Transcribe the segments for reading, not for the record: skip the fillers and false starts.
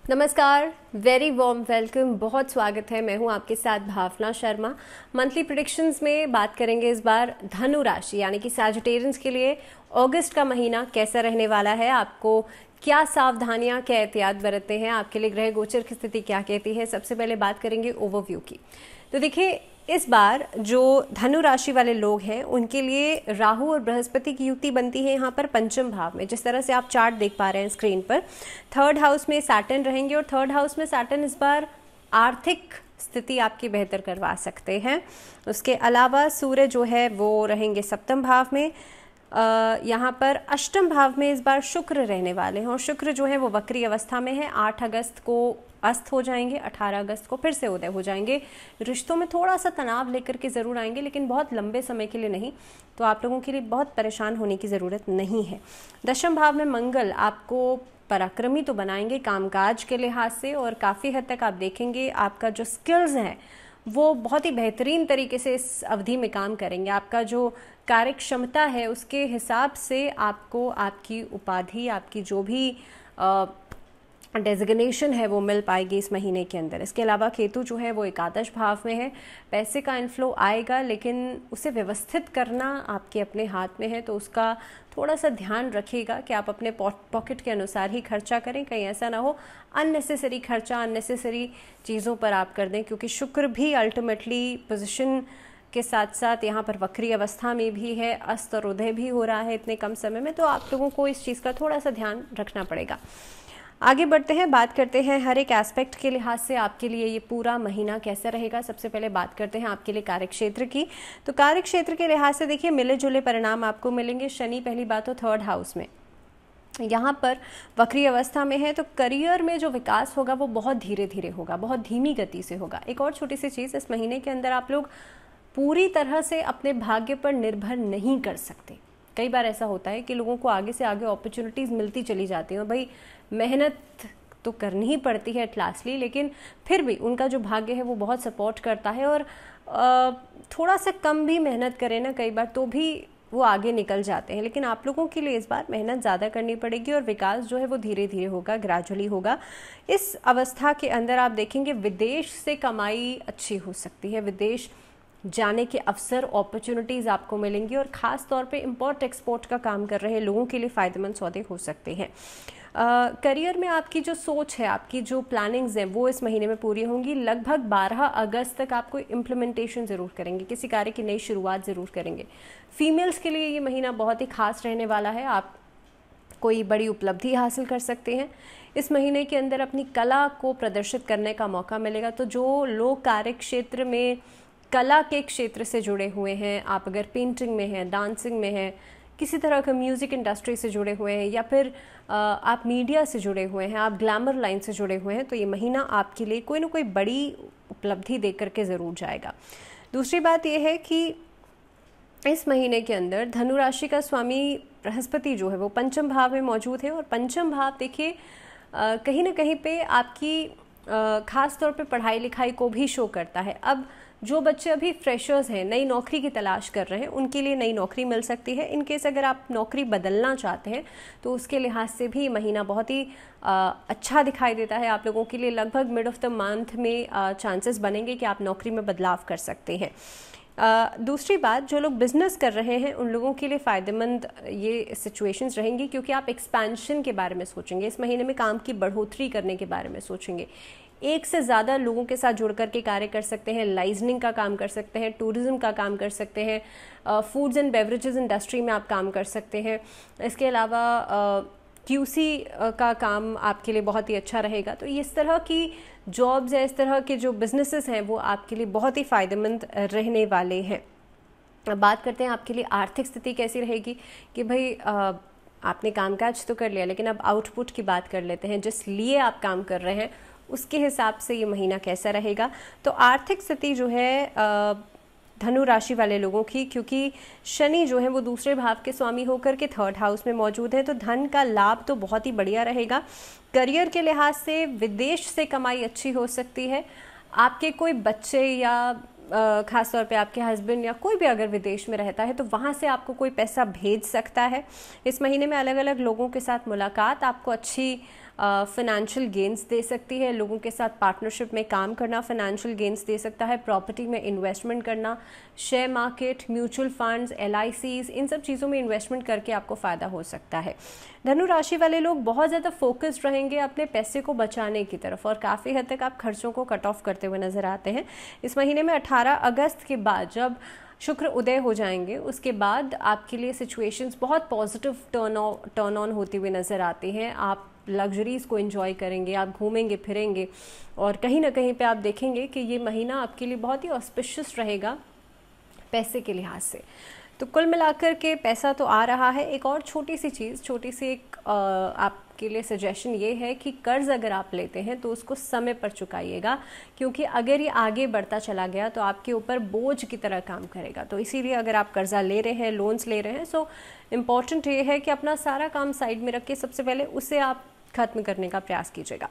नमस्कार, very warm welcome, बहुत स्वागत है। मैं हूं आपके साथ भावना शर्मा। मंथली प्रेडिक्शंस में बात करेंगे इस बार धनु राशि यानी कि सैजिटेरियंस के लिए अगस्त का महीना कैसा रहने वाला है, आपको क्या सावधानियां, क्या एहतियात बरतते हैं, आपके लिए ग्रह गोचर की स्थिति क्या कहती है। सबसे पहले बात करेंगे ओवरव्यू की। तो देखिए, इस बार जो धनु राशि वाले लोग हैं उनके लिए राहु और बृहस्पति की युति बनती है यहाँ पर पंचम भाव में। जिस तरह से आप चार्ट देख पा रहे हैं स्क्रीन पर, थर्ड हाउस में सैटर्न रहेंगे और थर्ड हाउस में सैटर्न इस बार आर्थिक स्थिति आपकी बेहतर करवा सकते हैं। उसके अलावा सूर्य जो है वो रहेंगे सप्तम भाव में। यहाँ पर अष्टम भाव में इस बार शुक्र रहने वाले हैं और शुक्र जो है वो वक्री अवस्था में है। 8 अगस्त को अस्त हो जाएंगे, 18 अगस्त को फिर से उदय हो जाएंगे। रिश्तों में थोड़ा सा तनाव लेकर के ज़रूर आएंगे, लेकिन बहुत लंबे समय के लिए नहीं, तो आप लोगों के लिए बहुत परेशान होने की ज़रूरत नहीं है। दशम भाव में मंगल आपको पराक्रमी तो बनाएंगे कामकाज के लिहाज से, और काफ़ी हद तक आप देखेंगे आपका जो स्किल्स हैं वो बहुत ही बेहतरीन तरीके से इस अवधि में काम करेंगे। आपका जो कार्य क्षमता है उसके हिसाब से आपको आपकी उपाधि, आपकी जो भी डेजिग्नेशन है वो मिल पाएगी इस महीने के अंदर। इसके अलावा केतु जो है वो एकादश भाव में है। पैसे का इनफ्लो आएगा, लेकिन उसे व्यवस्थित करना आपके अपने हाथ में है, तो उसका थोड़ा सा ध्यान रखिएगा कि आप अपने पॉकेट के अनुसार ही खर्चा करें। कहीं ऐसा ना हो अननेसेसरी खर्चा, अननेसेसरी चीज़ों पर आप कर दें, क्योंकि शुक्र भी अल्टीमेटली पोजिशन के साथ साथ यहाँ पर वक्री अवस्था में भी है, अस्त और उदय भी हो रहा है इतने कम समय में, तो आप लोगों को इस चीज़ का थोड़ा सा ध्यान रखना पड़ेगा। आगे बढ़ते हैं, बात करते हैं हर एक एस्पेक्ट के लिहाज से आपके लिए ये पूरा महीना कैसा रहेगा। सबसे पहले बात करते हैं आपके लिए कार्यक्षेत्र की। तो कार्यक्षेत्र के लिहाज से देखिए, मिले जुले परिणाम आपको मिलेंगे। शनि पहली बात तो थर्ड हाउस में यहाँ पर वक्री अवस्था में है, तो करियर में जो विकास होगा वो बहुत धीरे धीरे होगा, बहुत धीमी गति से होगा। एक और छोटी सी चीज़, इस महीने के अंदर आप लोग पूरी तरह से अपने भाग्य पर निर्भर नहीं कर सकते। कई बार ऐसा होता है कि लोगों को आगे से आगे अपॉर्चुनिटीज़ मिलती चली जाती हैं, और भाई मेहनत तो करनी ही पड़ती है एट लास्टली, लेकिन फिर भी उनका जो भाग्य है वो बहुत सपोर्ट करता है, और थोड़ा सा कम भी मेहनत करें ना कई बार तो भी वो आगे निकल जाते हैं। लेकिन आप लोगों के लिए इस बार मेहनत ज़्यादा करनी पड़ेगी और विकास जो है वो धीरे धीरे होगा, ग्रेजुअली होगा। इस अवस्था के अंदर आप देखेंगे विदेश से कमाई अच्छी हो सकती है, विदेश जाने के अवसर, अपॉर्चुनिटीज़ आपको मिलेंगी, और ख़ास तौर पे इंपोर्ट एक्सपोर्ट का काम कर रहे लोगों के लिए फ़ायदेमंद सौदे हो सकते हैं। करियर में आपकी जो सोच है, आपकी जो प्लानिंग्स हैं वो इस महीने में पूरी होंगी। लगभग 12 अगस्त तक आपको इम्प्लीमेंटेशन ज़रूर करेंगे, किसी कार्य की नई शुरुआत ज़रूर करेंगे। फीमेल्स के लिए ये महीना बहुत ही खास रहने वाला है, आप कोई बड़ी उपलब्धि हासिल कर सकते हैं। इस महीने के अंदर अपनी कला को प्रदर्शित करने का मौका मिलेगा। तो जो लोग कार्य क्षेत्र में कला के क्षेत्र से जुड़े हुए हैं, आप अगर पेंटिंग में हैं, डांसिंग में हैं, किसी तरह का म्यूज़िक इंडस्ट्री से जुड़े हुए हैं, या फिर आप मीडिया से जुड़े हुए हैं, आप ग्लैमर लाइन से जुड़े हुए हैं, तो ये महीना आपके लिए कोई ना कोई बड़ी उपलब्धि दे करके ज़रूर जाएगा। दूसरी बात यह है कि इस महीने के अंदर धनु राशि का स्वामी बृहस्पति जो है वो पंचम भाव में मौजूद है, और पंचम भाव देखिए कहीं ना कहीं पे आपकी खास तौर पे पढ़ाई लिखाई को भी शो करता है। अब जो बच्चे अभी फ्रेशर्स हैं, नई नौकरी की तलाश कर रहे हैं, उनके लिए नई नौकरी मिल सकती है। इनकेस अगर आप नौकरी बदलना चाहते हैं तो उसके लिहाज से भी महीना बहुत ही अच्छा दिखाई देता है आप लोगों के लिए। लगभग मिड ऑफ द मंथ में चांसेस बनेंगे कि आप नौकरी में बदलाव कर सकते हैं। दूसरी बात, जो लोग बिजनेस कर रहे हैं उन लोगों के लिए फ़ायदेमंद ये सिचुएशंस रहेंगी, क्योंकि आप एक्सपेंशन के बारे में सोचेंगे। इस महीने में काम की बढ़ोतरी करने के बारे में सोचेंगे, एक से ज़्यादा लोगों के साथ जुड़ करके कार्य कर सकते हैं, लाइजनिंग का काम कर सकते हैं, टूरिज्म का काम कर सकते हैं, फूड्स एंड बेवरेजेस इंडस्ट्री में आप काम कर सकते हैं। इसके अलावा QC का काम आपके लिए बहुत ही अच्छा रहेगा। तो इस तरह की जॉब्स या इस तरह के जो बिजनेसेस हैं वो आपके लिए बहुत ही फ़ायदेमंद रहने वाले हैं। अब बात करते हैं आपके लिए आर्थिक स्थिति कैसी रहेगी, कि भाई आपने कामकाज तो कर लिया, लेकिन अब आउटपुट की बात कर लेते हैं। जिस लिए आप काम कर रहे हैं उसके हिसाब से ये महीना कैसा रहेगा। तो आर्थिक स्थिति जो है धनु राशि वाले लोगों की, क्योंकि शनि जो है वो दूसरे भाव के स्वामी होकर के थर्ड हाउस में मौजूद है, तो धन का लाभ तो बहुत ही बढ़िया रहेगा। करियर के लिहाज से विदेश से कमाई अच्छी हो सकती है। आपके कोई बच्चे या ख़ास तौर पे आपके हस्बैंड या कोई भी अगर विदेश में रहता है तो वहाँ से आपको कोई पैसा भेज सकता है। इस महीने में अलग अलग लोगों के साथ मुलाकात आपको अच्छी फाइनेंशियल गेंस दे सकती है, लोगों के साथ पार्टनरशिप में काम करना फाइनेंशियल गेंस दे सकता है, प्रॉपर्टी में इन्वेस्टमेंट करना, share market, mutual funds, LICs, इन सब चीज़ों में इन्वेस्टमेंट करके आपको फ़ायदा हो सकता है। धनु राशि वाले लोग बहुत ज़्यादा फोकस्ड रहेंगे अपने पैसे को बचाने की तरफ और काफ़ी हद तक आप खर्चों को कट ऑफ करते हुए नजर आते हैं। इस महीने में 18 अगस्त के बाद जब शुक्र उदय हो जाएंगे उसके बाद आपके लिए सिचुएशंस बहुत पॉजिटिव टर्न ऑन होती हुई नज़र आती हैं। आप लग्जरीज़ को एंजॉय करेंगे, आप घूमेंगे फिरेंगे और कहीं ना कहीं पे आप देखेंगे कि ये महीना आपके लिए बहुत ही ऑस्पिशियस रहेगा पैसे के लिहाज से। तो कुल मिलाकर के पैसा तो आ रहा है। एक और छोटी सी एक आपके लिए सजेशन ये है कि कर्ज अगर आप लेते हैं तो उसको समय पर चुकाइएगा, क्योंकि अगर ये आगे बढ़ता चला गया तो आपके ऊपर बोझ की तरह काम करेगा। तो इसीलिए अगर आप कर्जा ले रहे हैं, लोन्स ले रहे हैं, सो इम्पॉर्टेंट ये है कि अपना सारा काम साइड में रख के सबसे पहले उसे आप खत्म करने का प्रयास कीजिएगा।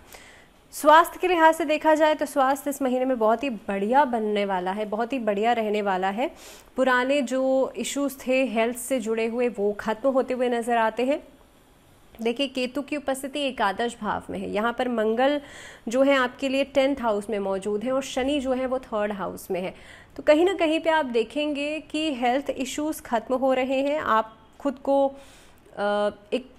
स्वास्थ्य के लिहाज से देखा जाए तो स्वास्थ्य इस महीने में बहुत ही बढ़िया बनने वाला है, बहुत ही बढ़िया रहने वाला है। पुराने जो इश्यूज थे हेल्थ से जुड़े हुए वो खत्म होते हुए नजर आते हैं। देखिए, केतु की उपस्थिति एकादश भाव में है, यहाँ पर मंगल जो है आपके लिए 10th हाउस में मौजूद है और शनि जो है वो 3rd हाउस में है। तो कहीं ना कहीं पे आप देखेंगे कि हेल्थ इश्यूज खत्म हो रहे हैं, आप खुद को एक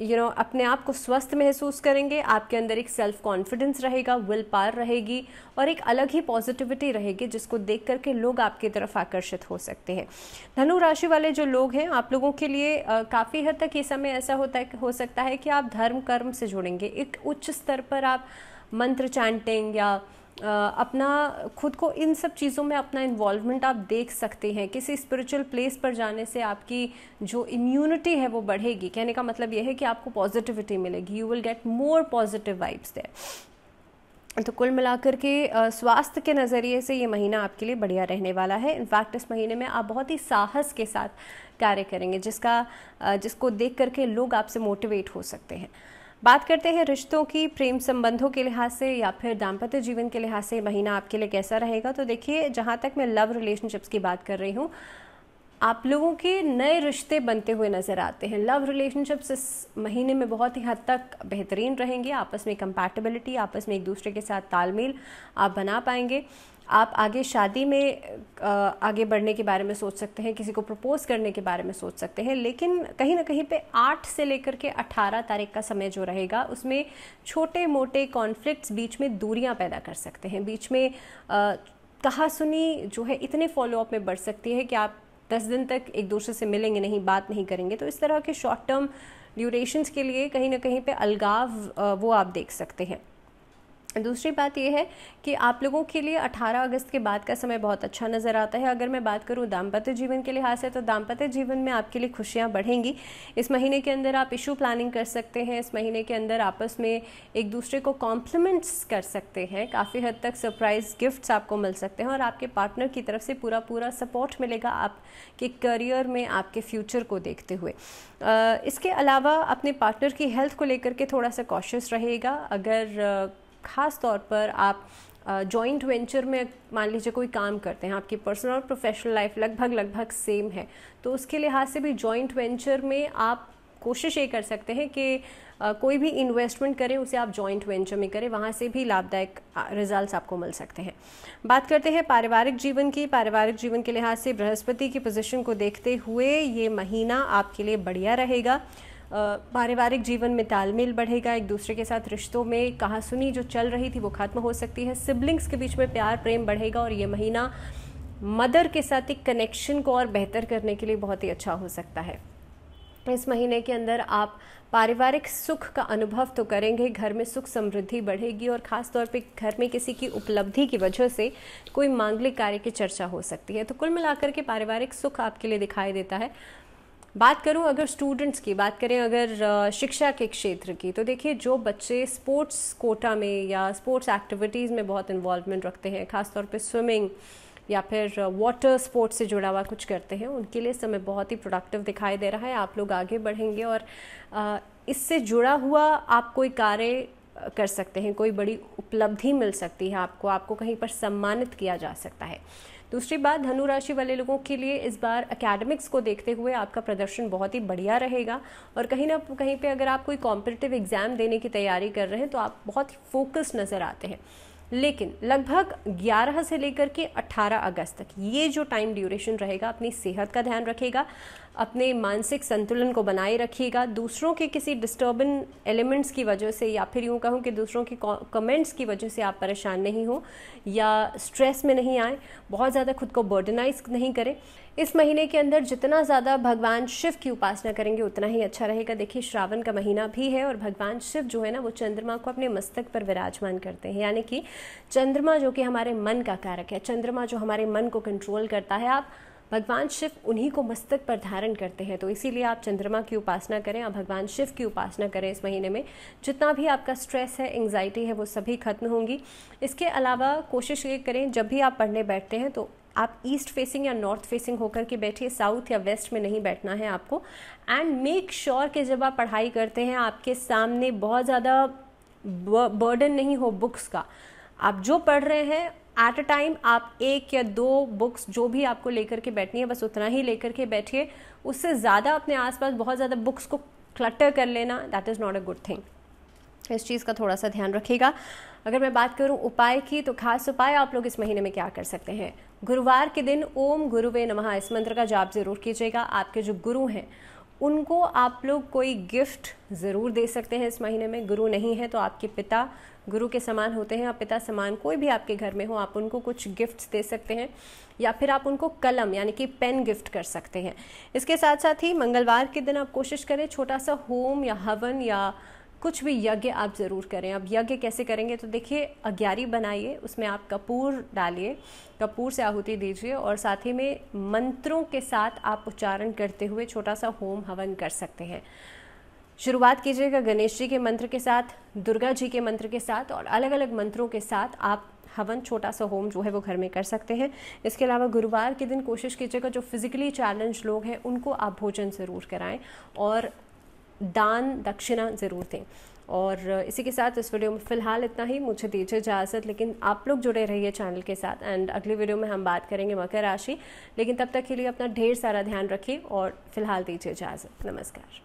अपने आप को स्वस्थ महसूस करेंगे, आपके अंदर एक सेल्फ कॉन्फिडेंस रहेगा, विल पावर रहेगी और एक अलग ही पॉजिटिविटी रहेगी जिसको देख करके लोग आपकी तरफ आकर्षित हो सकते हैं। धनु राशि वाले जो लोग हैं, आप लोगों के लिए काफ़ी हद तक ये समय ऐसा हो सकता है कि आप धर्म कर्म से जुड़ेंगे, एक उच्च स्तर पर आप मंत्र चैंटिंग या अपना खुद को इन सब चीज़ों में अपना इन्वॉल्वमेंट आप देख सकते हैं। किसी स्पिरिचुअल प्लेस पर जाने से आपकी जो इम्यूनिटी है वो बढ़ेगी। कहने का मतलब ये है कि आपको पॉजिटिविटी मिलेगी, you will get more positive vibes there. तो कुल मिलाकर के स्वास्थ्य के नज़रिए से ये महीना आपके लिए बढ़िया रहने वाला है। इनफैक्ट इस महीने में आप बहुत ही साहस के साथ कार्य करेंगे जिसको देख करके लोग आपसे मोटिवेट हो सकते हैं। बात करते हैं रिश्तों की, प्रेम संबंधों के लिहाज से या फिर दाम्पत्य जीवन के लिहाज से महीना आपके लिए कैसा रहेगा। तो देखिए, जहाँ तक मैं लव रिलेशनशिप्स की बात कर रही हूँ, आप लोगों के नए रिश्ते बनते हुए नजर आते हैं। लव रिलेशनशिप्स इस महीने में बहुत ही हद तक बेहतरीन रहेंगे, आपस में कंपैटिबिलिटी, आपस में एक दूसरे के साथ तालमेल आप बना पाएंगे। आप आगे शादी में आगे बढ़ने के बारे में सोच सकते हैं, किसी को प्रपोज करने के बारे में सोच सकते हैं, लेकिन कहीं ना कहीं पे 8 से लेकर के 18 तारीख का समय जो रहेगा उसमें छोटे मोटे कॉन्फ्लिक्ट्स, बीच में दूरियां पैदा कर सकते हैं, बीच में कहासुनी जो है इतने फॉलोअप में बढ़ सकती है कि आप 10 दिन तक एक दूसरे से मिलेंगे नहीं, बात नहीं करेंगे। तो इस तरह के शॉर्ट टर्म ड्यूरेशंस के लिए कहीं ना कहीं पे अलगाव वो आप देख सकते हैं। दूसरी बात यह है कि आप लोगों के लिए 18 अगस्त के बाद का समय बहुत अच्छा नज़र आता है। अगर मैं बात करूं दाम्पत्य जीवन के लिहाज से, तो दाम्पत्य जीवन में आपके लिए खुशियां बढ़ेंगी। इस महीने के अंदर आप इशू प्लानिंग कर सकते हैं, इस महीने के अंदर आपस में एक दूसरे को कॉम्प्लीमेंट्स कर सकते हैं, काफ़ी हद तक सरप्राइज गिफ्ट्स आपको मिल सकते हैं और आपके पार्टनर की तरफ से पूरा सपोर्ट मिलेगा आपके करियर में, आपके फ्यूचर को देखते हुए। इसके अलावा अपने पार्टनर की हेल्थ को लेकर के थोड़ा सा कॉशियस रहेगा। अगर ख़ास तौर पर आप जॉइंट वेंचर में मान लीजिए कोई काम करते हैं, आपकी पर्सनल और प्रोफेशनल लाइफ लगभग सेम है, तो उसके लिहाज से भी जॉइंट वेंचर में आप कोशिश ये कर सकते हैं कि कोई भी इन्वेस्टमेंट करें उसे आप जॉइंट वेंचर में करें, वहाँ से भी लाभदायक रिजल्ट्स आपको मिल सकते हैं। बात करते हैं पारिवारिक जीवन की। पारिवारिक जीवन के लिहाज से बृहस्पति की पोजीशन को देखते हुए ये महीना आपके लिए बढ़िया रहेगा। पारिवारिक जीवन में तालमेल बढ़ेगा, एक दूसरे के साथ रिश्तों में कहासुनी जो चल रही थी वो खत्म हो सकती है, सिबलिंग्स के बीच में प्यार प्रेम बढ़ेगा और ये महीना मदर के साथ एक कनेक्शन को और बेहतर करने के लिए बहुत ही अच्छा हो सकता है। इस महीने के अंदर आप पारिवारिक सुख का अनुभव तो करेंगे, घर में सुख समृद्धि बढ़ेगी और ख़ास तौर पे घर में किसी की उपलब्धि की वजह से कोई मांगलिक कार्य की चर्चा हो सकती है। तो कुल मिलाकर के पारिवारिक सुख आपके लिए दिखाई देता है। बात करूं अगर स्टूडेंट्स की बात करें, अगर शिक्षा के क्षेत्र की, तो देखिए जो बच्चे स्पोर्ट्स कोटा में या स्पोर्ट्स एक्टिविटीज़ में बहुत इन्वॉल्वमेंट रखते हैं, ख़ासतौर पे स्विमिंग या फिर वाटर स्पोर्ट्स से जुड़ा हुआ कुछ करते हैं, उनके लिए समय बहुत ही प्रोडक्टिव दिखाई दे रहा है। आप लोग आगे बढ़ेंगे और इससे जुड़ा हुआ आप कोई कार्य कर सकते हैं, कोई बड़ी उपलब्धि मिल सकती है आपको, आपको कहीं पर सम्मानित किया जा सकता है। दूसरी बात, धनु राशि वाले लोगों के लिए इस बार एकेडमिक्स को देखते हुए आपका प्रदर्शन बहुत ही बढ़िया रहेगा और कहीं ना कहीं पे अगर आप कोई कॉम्पिटिटिव एग्जाम देने की तैयारी कर रहे हैं तो आप बहुत फोकस नज़र आते हैं। लेकिन लगभग 11 से लेकर के 18 अगस्त तक ये जो टाइम ड्यूरेशन रहेगा, अपनी सेहत का ध्यान रखिएगा, अपने मानसिक संतुलन को बनाए रखिएगा, दूसरों के किसी डिस्टर्बिंग एलिमेंट्स की वजह से या फिर यूँ कहूँ कि दूसरों के कमेंट्स की वजह से आप परेशान नहीं हो या स्ट्रेस में नहीं आए, बहुत ज़्यादा खुद को बर्डनाइज नहीं करें। इस महीने के अंदर जितना ज़्यादा भगवान शिव की उपासना करेंगे उतना ही अच्छा रहेगा। देखिए, श्रावण का महीना भी है और भगवान शिव जो है ना वो चंद्रमा को अपने मस्तक पर विराजमान करते हैं, यानी कि चंद्रमा जो कि हमारे मन का कारक है, चंद्रमा जो हमारे मन को कंट्रोल करता है, आप भगवान शिव उन्हीं को मस्तक पर धारण करते हैं। तो इसीलिए आप चंद्रमा की उपासना करें, आप भगवान शिव की उपासना करें। इस महीने में जितना भी आपका स्ट्रेस है, एंग्जाइटी है, वो सभी खत्म होंगी। इसके अलावा कोशिश ये करें जब भी आप पढ़ने बैठते हैं तो आप ईस्ट फेसिंग या नॉर्थ फेसिंग होकर के बैठिए, साउथ या वेस्ट में नहीं बैठना है आपको। एंड मेक श्योर कि जब आप पढ़ाई करते हैं आपके सामने बहुत ज़्यादा बर्डन नहीं हो बुक्स का। आप जो पढ़ रहे हैं एट अ टाइम आप 1 या 2 बुक्स जो भी आपको लेकर के बैठनी है बस उतना ही लेकर के बैठिए। उससे ज़्यादा अपने आसपास बहुत ज़्यादा बुक्स को क्लटर कर लेना, that is not a good thing. इस चीज़ का थोड़ा सा ध्यान रखिएगा। अगर मैं बात करूं उपाय की, तो खास उपाय आप लोग इस महीने में क्या कर सकते हैं। गुरुवार के दिन ओम गुरुवे नमः इस मंत्र का जाप जरूर कीजिएगा। आपके जो गुरु हैं उनको आप लोग कोई गिफ्ट ज़रूर दे सकते हैं इस महीने में। गुरु नहीं है तो आपके पिता गुरु के समान होते हैं, आप पिता समान कोई भी आपके घर में हो आप उनको कुछ गिफ्ट्स दे सकते हैं या फिर आप उनको कलम यानी कि पेन गिफ्ट कर सकते हैं। इसके साथ साथ ही मंगलवार के दिन आप कोशिश करें छोटा सा होम या हवन या कुछ भी यज्ञ आप ज़रूर करें। अब यज्ञ कैसे करेंगे, तो देखिए अग्यारी बनाइए, उसमें आप कपूर डालिए, कपूर से आहुति दीजिए और साथ ही में मंत्रों के साथ आप उच्चारण करते हुए छोटा सा होम हवन कर सकते हैं। शुरुआत कीजिएगा गणेश जी के मंत्र के साथ, दुर्गा जी के मंत्र के साथ और अलग अलग मंत्रों के साथ आप हवन छोटा सा होम जो है वो घर में कर सकते हैं। इसके अलावा गुरुवार के दिन कोशिश कीजिएगा जो फिजिकली चैलेंज लोग हैं उनको आप भोजन ज़रूर कराएं और दान दक्षिणा ज़रूर दें। और इसी के साथ इस वीडियो में फ़िलहाल इतना ही, मुझे दीजिए इजाज़त। लेकिन आप लोग जुड़े रहिए चैनल के साथ एंड अगली वीडियो में हम बात करेंगे मकर राशि। लेकिन तब तक के लिए अपना ढेर सारा ध्यान रखिए और फ़िलहाल दीजिए इजाज़त। नमस्कार।